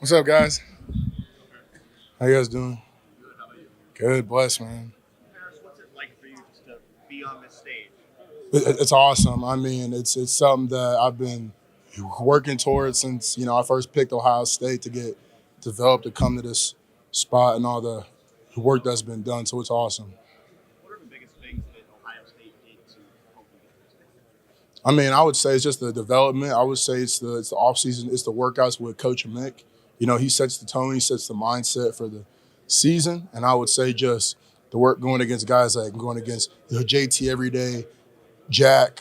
What's up, guys? How you guys doing? Good, bless, man. Harris, what's it like for you just to be on this stage? It's awesome. I mean, it's something that I've been working towards since I first picked Ohio State to get developed to come to this spot and all the work that's been done. So it's awesome. What are the biggest things that Ohio State did to help you get this? I mean, I would say it's just the development. I would say it's the off season. It's the workouts with Coach Mick. He sets the tone. He sets the mindset for the season. And I would say just the work going against guys like going against JT every day, Jack,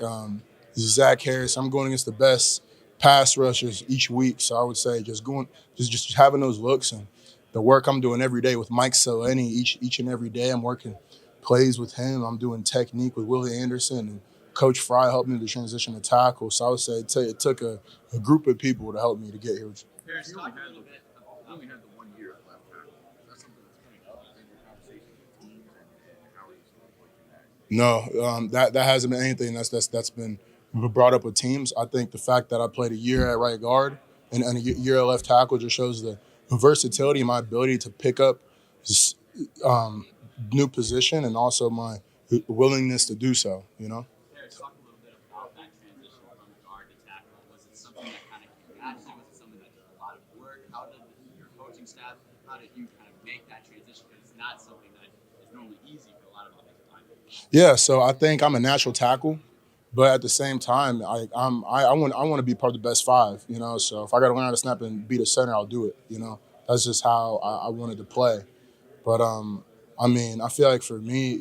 Zach Harris. I'm going against the best pass rushers each week. So I would say just having those looks and the work I'm doing every day with Mike Seleni each and every day. I'm working plays with him. I'm doing technique with Willie Anderson and Coach Fry helped me to transition to tackle. So I would say it took a group of people to help me to get here. Harris, talk a little bit. You only had the 1 year at left tackle. Is that something that's coming up in your conversation with teams, and how are you still approaching that? No, that hasn't been anything that's been brought up with teams. I think the fact that I played a year at right guard and a year at left tackle just shows the versatility and my ability to pick up this, new position and also my willingness to do so. Harris, talk a little bit about that transition from guard to tackle. Was it something that kind of came naturally? Was it something that took a lot of work? How did your coaching staff, how did you kind of make that transition? Because it's not something that is normally easy for a lot of offensive linemen. Yeah, so I think I'm a natural tackle, but at the same time, I want to be part of the best five. So if I got to learn how to snap and beat a center, I'll do it. That's just how I wanted to play. But I mean, I feel like for me,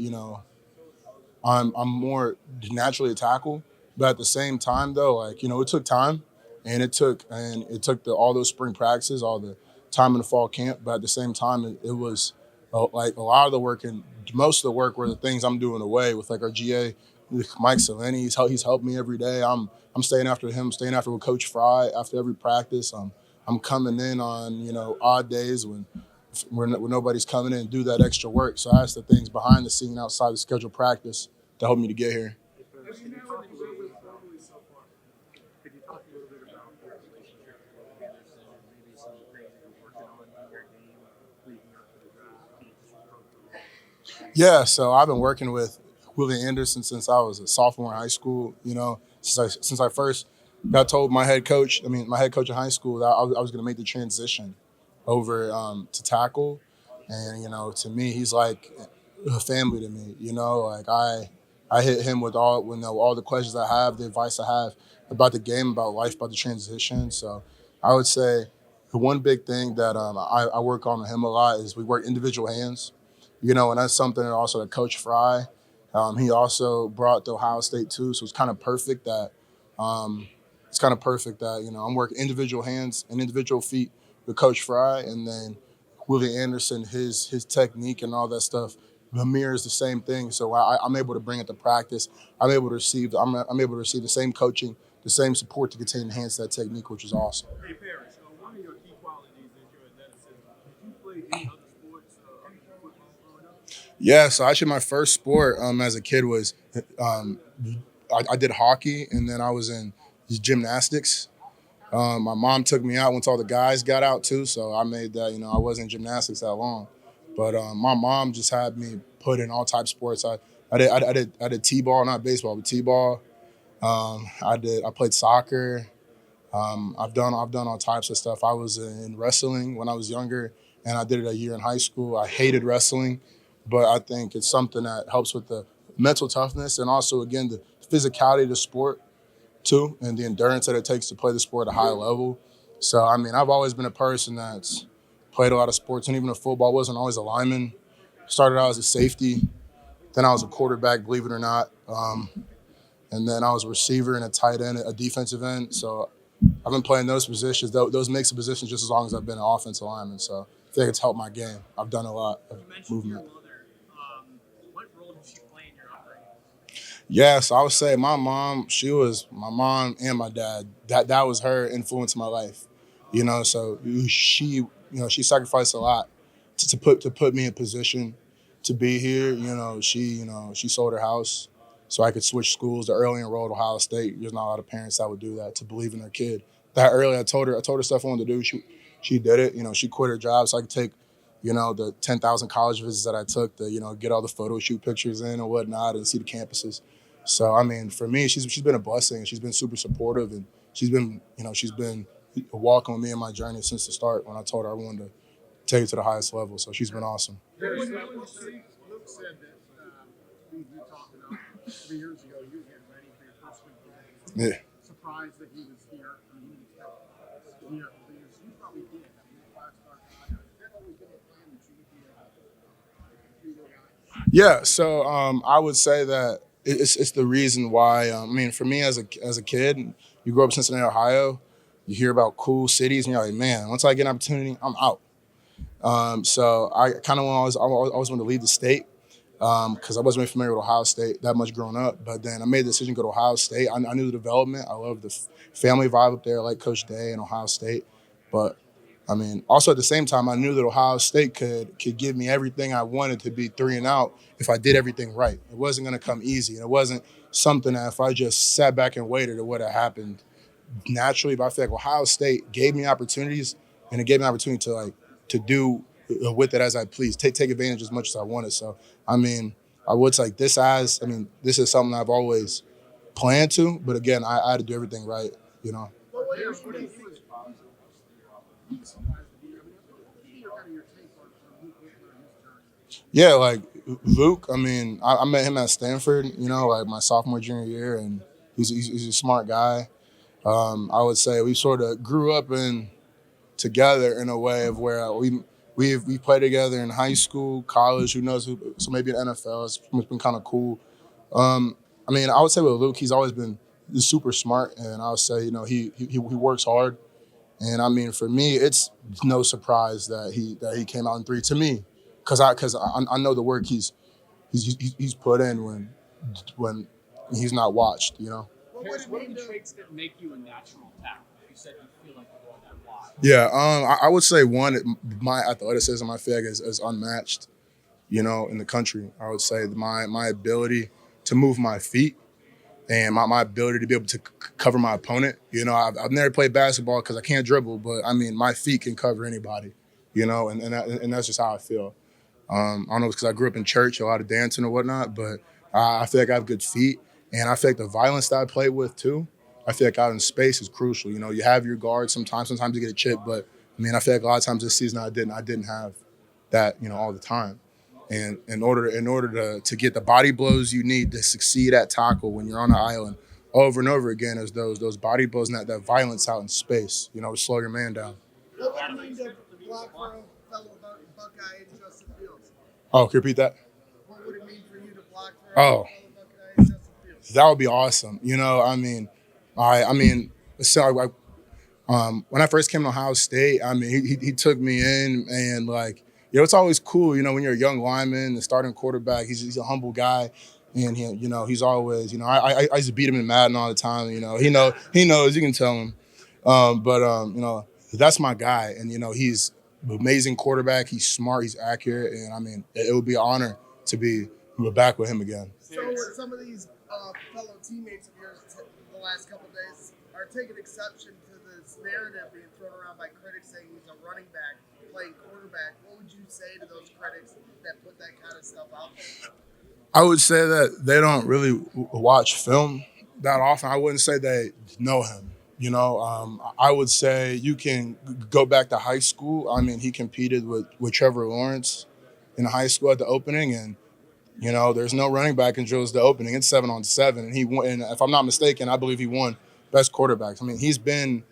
I'm more naturally a tackle, but at the same time though, like it took time, and it took all those spring practices, all the time in the fall camp. But at the same time, it was like a lot of the work and most of the work were the things I'm doing away with, like our GA, Mike Seleni. He's helped me every day. I'm staying after him, staying after with Coach Fry after every practice. I'm coming in on odd days when nobody's coming in and do that extra work. So that's the things behind the scene outside the scheduled practice to help me to get here. Could you talk a little bit about could you talk a little bit about your relationship with Will Anderson and maybe some of the things that you're working on in your game leading up to the draft? Yeah, so I've been working with Willie Anderson since I was a sophomore in high school. Since I first got told my head coach in high school, that I was going to make the transition over to tackle, and to me, he's like a family to me. Like I hit him with all the questions I have, the advice I have about the game, about life, about the transition. So I would say the one big thing that I work on with him a lot is we work individual hands. And that's something that also that Coach Fry, he also brought to Ohio State too. So um, it's kind of perfect that I'm working individual hands and individual feet with Coach Fry, and then Willie Anderson, his technique and all that stuff mirrors the same thing. So I'm able to bring it to practice. I'm able to receive the same coaching, the same support to continue to enhance that technique, which is awesome. Hey, Paris, one of your key qualities is your athleticism. Did you play any other sports other than football growing up? Yeah, so actually my first sport as a kid was um, I did hockey, and then I was in gymnastics. My mom took me out once all the guys got out too, so I made that. I wasn't in gymnastics that long, but my mom just had me put in all types of sports. I did t-ball, not baseball, but t-ball. I played soccer. I've done all types of stuff. I was in wrestling when I was younger, and I did it a year in high school. I hated wrestling, but I think it's something that helps with the mental toughness and also again the physicality of the sport too, and the endurance that it takes to play the sport at a high level. So I mean, I've always been a person that's played a lot of sports, and even if football wasn't always a lineman. Started out as a safety, then I was a quarterback, believe it or not, and then I was a receiver and a tight end, a defensive end. So I've been playing those positions, those mix of positions, just as long as I've been an offensive lineman. So I think it's helped my game. I've done a lot of You mentioned your movement. mother. What role did she play in your upbringing? Yeah, so I would say she was my mom and my dad. That was her influence in my life. So she sacrificed a lot to put me in position to be here. She sold her house so I could switch schools to early enrolled Ohio State. There's not a lot of parents that would do that to believe in their kid. That early, I told her stuff I wanted to do. she did it. She quit her job so I could take, the 10,000 college visits that I took to, get all the photo shoot pictures in and whatnot and see the campuses. So I mean, for me, she's been a blessing. She's been super supportive, and she's been walking with me in my journey since the start when I told her I wanted to take it to the highest level. So she's been awesome. Luke said that we talked about 3 years ago. You were getting ready for your first big game. Yeah. Surprised that he was here. I mean, he was here. You probably did. I mean, the five-star guy. Has that always been the plan that you would be a three-year guy? Yeah, so I would say that it's the reason why. I mean, for me as a kid, you grow up in Cincinnati, Ohio, you hear about cool cities, and you're like, man, once I get an opportunity, I'm out. So I kind of always wanted to leave the state because I wasn't really familiar with Ohio State that much growing up. But then I made the decision to go to Ohio State. I knew the development. I loved the family vibe up there, like Coach Day and Ohio State. But I mean, also at the same time, I knew that Ohio State could give me everything I wanted to be 3-and-out if I did everything right. It wasn't going to come easy, and it wasn't something that if I just sat back and waited, it would have happened naturally. But I feel like Ohio State gave me opportunities, and it gave me an opportunity to do with it as I please, take advantage as much as I wanted. So I mean, I would say this is something I've always planned to, but again, I had to do everything right. What do you think he was surprised to be? I mean, what do you kind of your take on Luke Whitler and his journey? Yeah, like Luke. I mean, I met him at Stanford. Like my sophomore junior year, and he's a smart guy. I would say we sort of grew up together in a way of where we played together in high school, college. Who knows? So maybe in the NFL. It's been kind of cool. I mean, I would say with Luke, he's always been super smart, and I would say he works hard. And I mean, for me, it's no surprise that he came out in three to me, because I know the work he's put in when he's not watched. Harris, what are the traits that make you a natural tackle? You said you feel like you're going that wide. Yeah, I would say one, my athleticism I feel like is unmatched, in the country. I would say my ability to move my feet and my ability to be able to cover my opponent. I've never played basketball because I can't dribble, but I mean, my feet can cover anybody, and that's just how I feel. I don't know, because I grew up in church, a lot of dancing or whatnot, but I feel like I have good feet, and I feel like the violence that I play with too, I feel like out in space is crucial. You have your guard sometimes you get a chip, but I mean, I feel like a lot of times this season I didn't have that, all the time. And in order to get the body blows you need to succeed at tackle when you're on the island over and over again, is those body blows and that violence out in space, to slow your man down. What would it mean to block for a fellow Buckeye and Justin Fields? Oh, can you repeat that? What would it mean for you to block for a fellow Buckeye and Justin Fields? That would be awesome. So when I first came to Ohio State, I mean, he took me in, and like, it's always cool, when you're a young lineman, the starting quarterback, he's a humble guy. And he's always, I used to beat him in Madden all the time. He knows, you can tell him. That's my guy. And, he's an amazing quarterback. He's smart, he's accurate. And I mean, it would be an honor to be back with him again. So some of these fellow teammates of yours the last couple of days are taking exception to this narrative being thrown around by critics saying he's a running back playing quarterback. What would you say to those critics that put that kind of stuff out there? I would say that they don't really watch film that often. I wouldn't say they know him. I would say you can go back to high school. I mean, he competed with Trevor Lawrence in high school at the opening, and there's no running back in drills the opening. It's 7-on-7, and he won. And if I'm not mistaken, I believe he won best quarterbacks. I mean, he's been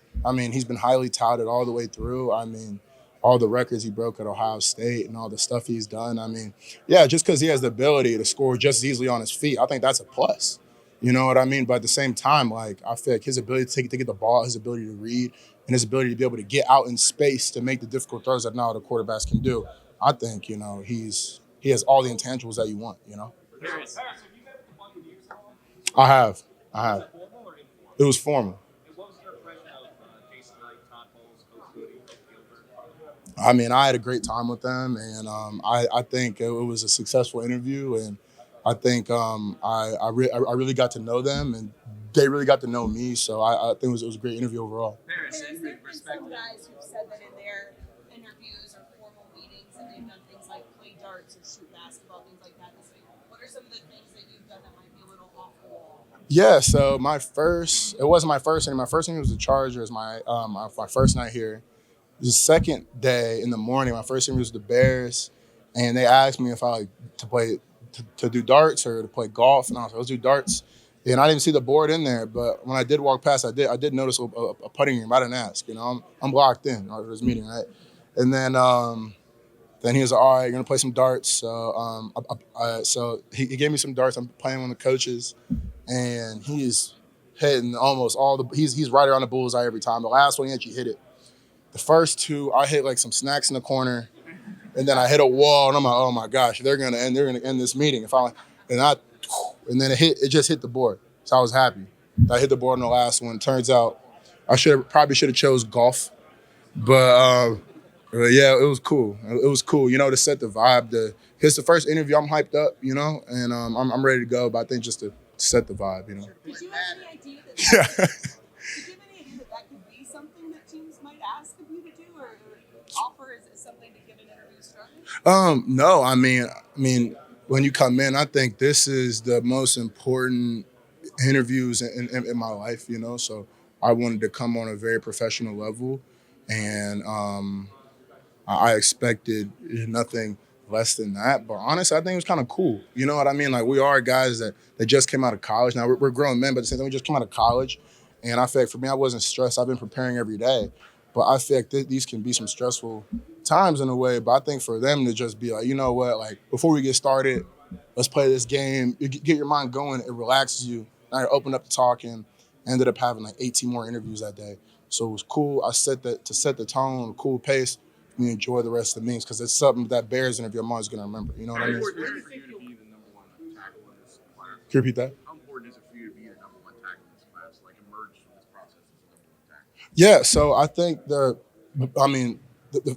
highly touted all the way through. I mean, all the records he broke at Ohio State and all the stuff he's done. I mean, yeah, just because he has the ability to score just as easily on his feet, I think that's a plus. You know what I mean? But at the same time, like, I feel like his ability to get the ball, his ability to read, and his ability to be able to get out in space to make the difficult throws that now the quarterbacks can do, I think, he has all the intangibles that you want, Harris, Have you met with the Buccaneers at all? I have. Was that formal or informal? It was formal. And what was your impression of Jason Wright, Todd Bowles, Coach Woody, Coach Gilbert? I mean, I had a great time with them, and I think it was a successful interview, and I think I really got to know them, and they really got to know me. So I think it was a great interview overall. Harris, There's in been respect some guys who've said that in their Yeah, so it wasn't my first inning. My first inning was the Chargers. My first night here. The second day in the morning, my first inning was the Bears, and they asked me if I like to do darts or to play golf, and I was like, let's do darts. And I didn't see the board in there, but when I did walk past, I did notice a putting green. I didn't ask, I'm locked in for this meeting, right? And then he was like, all right, you're gonna play some darts. So he gave me some darts. I'm playing with the coaches, and he's hitting almost all the. He's right around the bullseye every time. The last one he actually hit it. The first two, I hit like some snacks in the corner, and then I hit a wall, and I'm like, oh my gosh, they're gonna end this meeting if I and I and then it just hit the board. So I was happy. I hit the board in the last one. Turns out I should have chose golf, but yeah, it was cool. It was cool, to set the vibe. It's the first interview. I'm hyped up, and I'm ready to go. But I think just to set the vibe. Did you have any idea that Yeah. did you have any idea that that could be something that teams might ask of you to do or offer as something to get an interview started? No, I mean, when you come in, I think this is the most important interviews in my life. So I wanted to come on a very professional level, and I expected nothing less than that. But honestly, I think it was kind of cool. You know what I mean? Like, we are guys that just came out of college. Now we're grown men, but at the same time, we just came out of college. And I feel like for me, I wasn't stressed. I've been preparing every day. But I feel like these can be some stressful times in a way. But I think for them to just be like, you know what, like before we get started, let's play this game. You get your mind going. It relaxes you. And I opened up to talking. Ended up having like 18 more interviews that day. So it was cool. I set to set the tone, cool pace. We enjoy the rest of the meetings because it's something that Bears interview I'm always going to remember. You know what I How mean? important is it for you to be the number one tackle in this class? Can you repeat that? How important is it for you to be the number one tackle in this class? Like emerge from this process as the number one tackle? Yeah. So I think the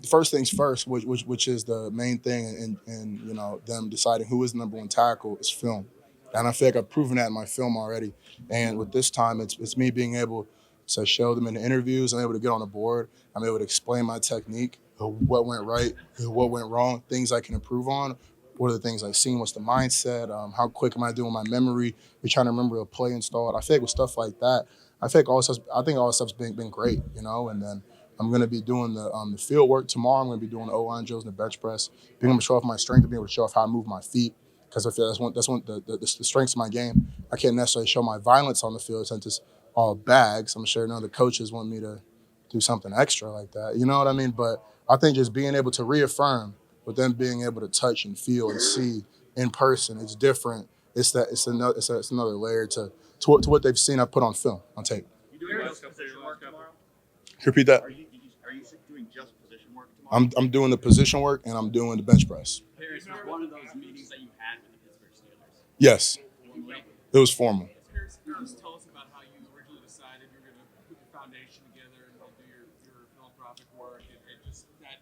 first things first, which is the main thing, in them deciding who is the number one tackle is film, and I feel like I've proven that in my film already. And with this time, it's me being able to show them in the interviews. I'm able to get on the board. I'm able to explain my technique, what went right, what went wrong, things I can improve on. What are the things I've seen? What's the mindset? How quick am I doing my memory? We're trying to remember a play installed. I feel like with stuff like that, I think all this stuff's been great, And then I'm going to be doing the field work tomorrow. I'm going to be doing the O-line drills and the bench press, being able to show off my strength, being able to show off how I move my feet, because I feel that's one the strengths of my game. I can't necessarily show my violence on the field since it's all bags. I'm sure none of the coaches want me to do something extra like that. You know what I mean? But I think just being able to reaffirm, but then being able to touch and feel and see in person, it's different. It's another layer to what they've seen I put on film, on tape. You doing just position work tomorrow? Can you repeat that? Are you doing just position work tomorrow? I'm doing the position work and I'm doing the bench press. Paris was one of those meetings that you had with the Pittsburgh Steelers. Yes, Formally. it was formal. Paris, can you just tell us about how you originally decided you were going to put your foundation together and do your philanthropic work and just that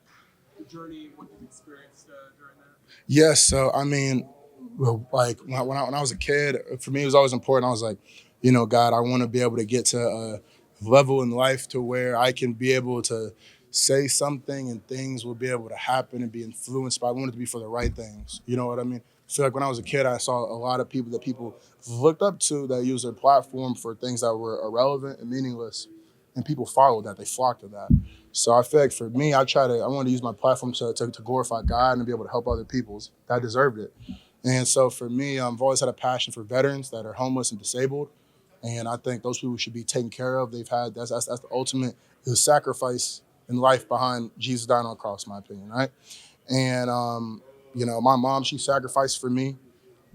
journey, what you've experienced during that? Yes, so I mean, like when I was a kid, for me it was always important. I was like, God, I want to be able to get to a level in life to where I can be able to say something and things will be able to happen and be influenced by. I want it to be for the right things. You know what I mean? So like when I was a kid, I saw a lot of people that people looked up to that use their platform for things that were irrelevant and meaningless, and people followed that. They flocked to that. So I feel like for me, I want to use my platform to glorify God and be able to help other peoples that deserved it. And so for me, I've always had a passion for veterans that are homeless and disabled. And I think those people should be taken care of. That's the ultimate sacrifice in life behind Jesus dying on the cross, in my opinion, right? And my mom, she sacrificed for me.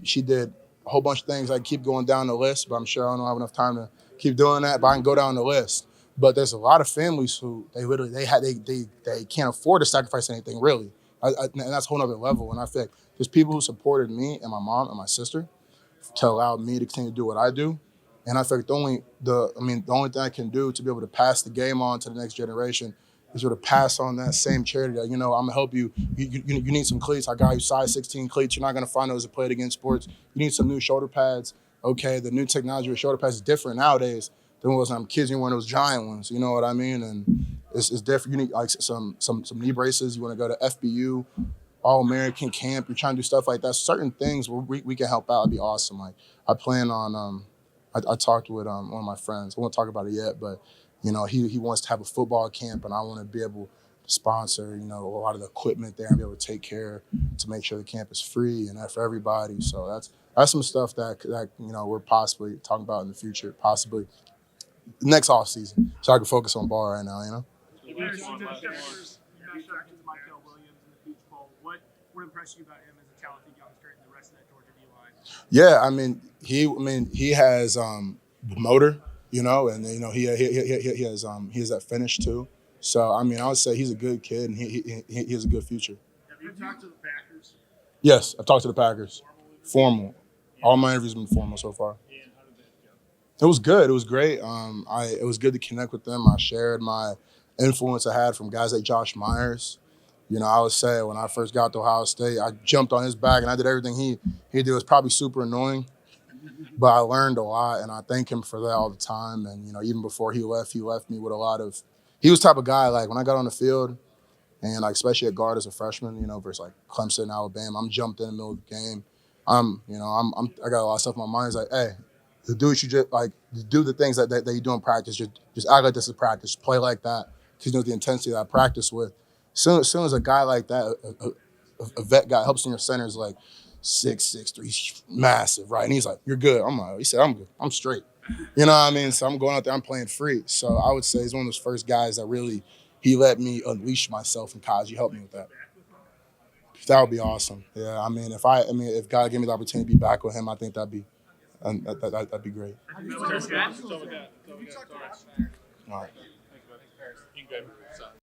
She did a whole bunch of things. I keep going down the list, but I'm sure I don't have enough time to keep doing that. But I can go down the list. But there's a lot of families who they can't afford to sacrifice anything really, and that's a whole other level. And I think there's people who supported me and my mom and my sister to allow me to continue to do what I do. And I think the only thing I can do to be able to pass the game on to the next generation is sort of pass on that same charity. That, I'm gonna help you. You need some cleats. I got you size 16 cleats. You're not gonna find those that played against sports. You need some new shoulder pads. Okay, the new technology with shoulder pads is different nowadays than it was when I'm kids. You wear those giant ones. You know what I mean? And it's different. You need like some knee braces. You want to go to FBU, All American camp. You're trying to do stuff like that. Certain things where we can help out. It'd be awesome. Like I plan on I talked with one of my friends. I won't talk about it yet, but he wants to have a football camp, and I want to be able to sponsor a lot of the equipment there and be able to take care to make sure the camp is free and for everybody. So that's some stuff that we're possibly talking about in the future, possibly next off season, so I can focus on ball right now. You mashed into Michael Williams in the Peach Bowl. What impressed you about him as a talented youngster and the rest of that Georgia D line? Yeah, he has motor, and he has that finish too. So I would say he's a good kid and he has a good future. Have you talked to the Packers? Yes, I've talked to the Packers. Formal. All my interviews have been formal so far. And how did that go? It was good. It was great. It was good to connect with them. I shared my influence I had from guys like Josh Myers. I would say when I first got to Ohio State, I jumped on his back and I did everything he did. It was probably super annoying, but I learned a lot, and I thank him for that all the time. And even before he left me with a lot of. He was the type of guy like when I got on the field, and like especially at guard as a freshman, versus like Clemson, Alabama, I'm jumped in the middle of the game. I got a lot of stuff in my mind. It's like, hey, do what you do the things that you do in practice. Just act like this is practice. Play like that, because the intensity that I practice with. Soon as a guy like that, a vet guy, helps in your center is like 6'3", he's massive, right? And he's like, "You're good." He said, "I'm good. I'm straight." You know what I mean? So I'm going out there, I'm playing free. So I would say he's one of those first guys that really he let me unleash myself in college. He helped me with that. That would be awesome. Yeah, if God gave me the opportunity to be back with him, I think that'd be great. So with that, All right.